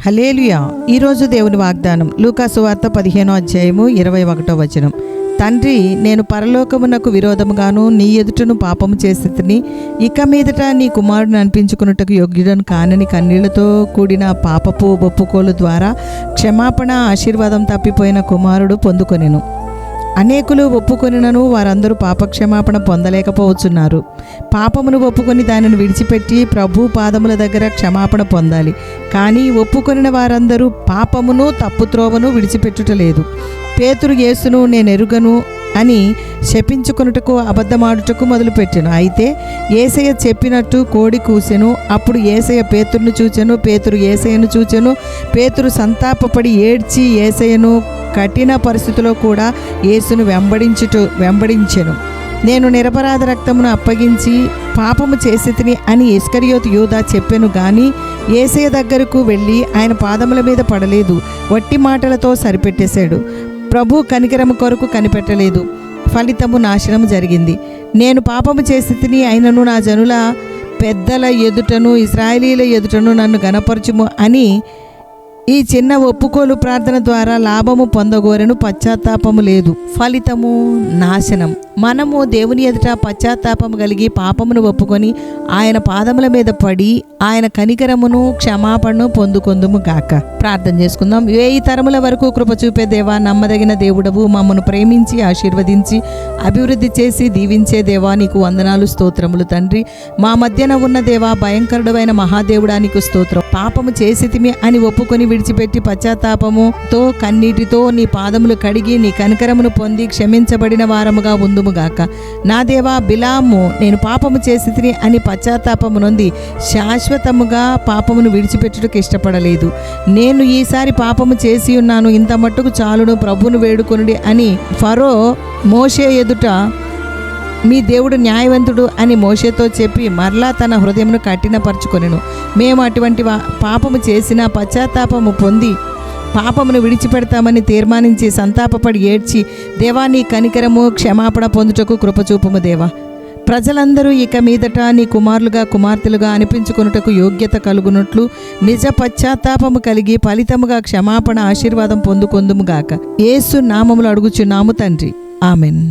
హల్లెలూయా. ఈరోజు దేవుని వాగ్దానం లూకా సువార్త 15వ అధ్యాయము 21వ వచనం. తండ్రి, నేను పరలోకమునకు విరోధముగాను నీ ఎదుటను పాపము చేసితిని, ఇక మీదట నీ కుమారుడిని అనిపించుకున్నట్టుకు యోగ్యుడను కానని కన్నీళ్లతో కూడిన పాపపు ఒప్పుకోలు ద్వారా క్షమాపణ ఆశీర్వాదం తప్పిపోయిన కుమారుడు పొందుకొనెను. అనేకులు ఒప్పుకొనినను వారందరూ పాపక్షమాపణ పొందలేకపోవచ్చున్నారు. పాపమును ఒప్పుకొని దానిని విడిచిపెట్టి ప్రభు పాదముల దగ్గర క్షమాపణ పొందాలి. కానీ ఒప్పుకొనిన వారందరూ పాపమును తప్పుత్రోవను విడిచిపెట్టుటలేదు. పేతురు యేసును నేనెరుగను అని శపించుకొనుటకు అబద్ధమాడుటకు మొదలుపెట్టెను. అయితే యేసయ్య చెప్పినట్టు కోడి కూసెను. అప్పుడు యేసయ్య పేతురును చూచెను, పేతురు యేసయ్యను చూచెను. పేతురు సంతాపపడి ఏడ్చి యేసయ్యను కఠిన పరిస్థితిలో కూడా యేసును వెంబడించెను. నేను నిరపరాధ రక్తమును అప్పగించి పాపము చేసితిని అని ఇస్కరియోతు యూదా చెప్పెను. గాని యేసయ్య దగ్గరకు వెళ్ళి ఆయన పాదముల మీద పడలేదు. వట్టి మాటలతో సరిపెట్టేశాడు. ప్రభు కనికరము కొరకు కనిపెట్టలేదు. ఫలితము నాశనము జరిగింది. నేను పాపము చేసితిని, అయినను నా జనుల పెద్దల ఎదుటను ఇశ్రాయేలీల ఎదుటను నన్ను గణపరచుము అని ఈ చిన్న ఒప్పుకోలు ప్రార్థన ద్వారా లాభము పొందగోరెను. పశ్చాత్తాపము లేదు. ఫలితము నాశనం. మనము దేవుని ఎదుట పశ్చాత్తాపము కలిగి పాపమును ఒప్పుకొని ఆయన పాదముల మీద పడి ఆయన కనికరమును క్షమాపణను పొందుకొందుము గాక. ప్రార్థన చేసుకుందాం. 1000 తరముల వరకు కృప చూపే దేవా, నమ్మదగిన దేవుడవు, మమ్మను ప్రేమించి ఆశీర్వదించి అభివృద్ధి చేసి దీవించే దేవా, నీకు వందనాలు స్తోత్రములు తండ్రి. మా మధ్యన ఉన్న దేవా, భయంకరుడైన మహాదేవుడా, నీకు స్తోత్రం. పాపము చేసితిమి అని ఒప్పుకొని విడిచిపెట్టి పశ్చాత్తాపముతో కన్నీటితో నీ పాదములు కడిగి నీ కనికరమును పొంది క్షమించబడిన వారముగా ఉందుముగాక. నా దేవా, బిలాము నేను పాపము చేసితిని అని పశ్చాత్తాపము నొంది శాశ్వతముగా పాపమును విడిచిపెట్టుటకు ఇష్టపడలేదు. నేను ఈసారి పాపము చేసి ఉన్నాను, ఇంత మట్టుకు చాలును, ప్రభువును వేడుకొనుడి అని ఫరో మోషే ఎదుట మీ దేవుడు న్యాయవంతుడు అని మోషేతో చెప్పి మరలా తన హృదయమును కఠినపరుచుకొనెను. మేము అటువంటి పాపము చేసిన పశ్చాత్తాపము పొంది పాపమును విడిచిపెడతామని తీర్మానించి సంతాపపడి ఏడ్చి దేవా, నీ కనికరము క్షమాపణ పొందుటకు కృపచూపుము దేవా. ప్రజలందరూ ఇక మీదట నీ కుమారులుగా కుమార్తెలుగా అనిపించుకొనుటకు యోగ్యత కలుగునట్లు నిజ పశ్చాత్తాపము కలిగి ఫలితముగా క్షమాపణ ఆశీర్వాదం పొందుకొందుముగాక. యేసు నామములో అడుగుచున్నాము తండ్రి. ఆమెన్.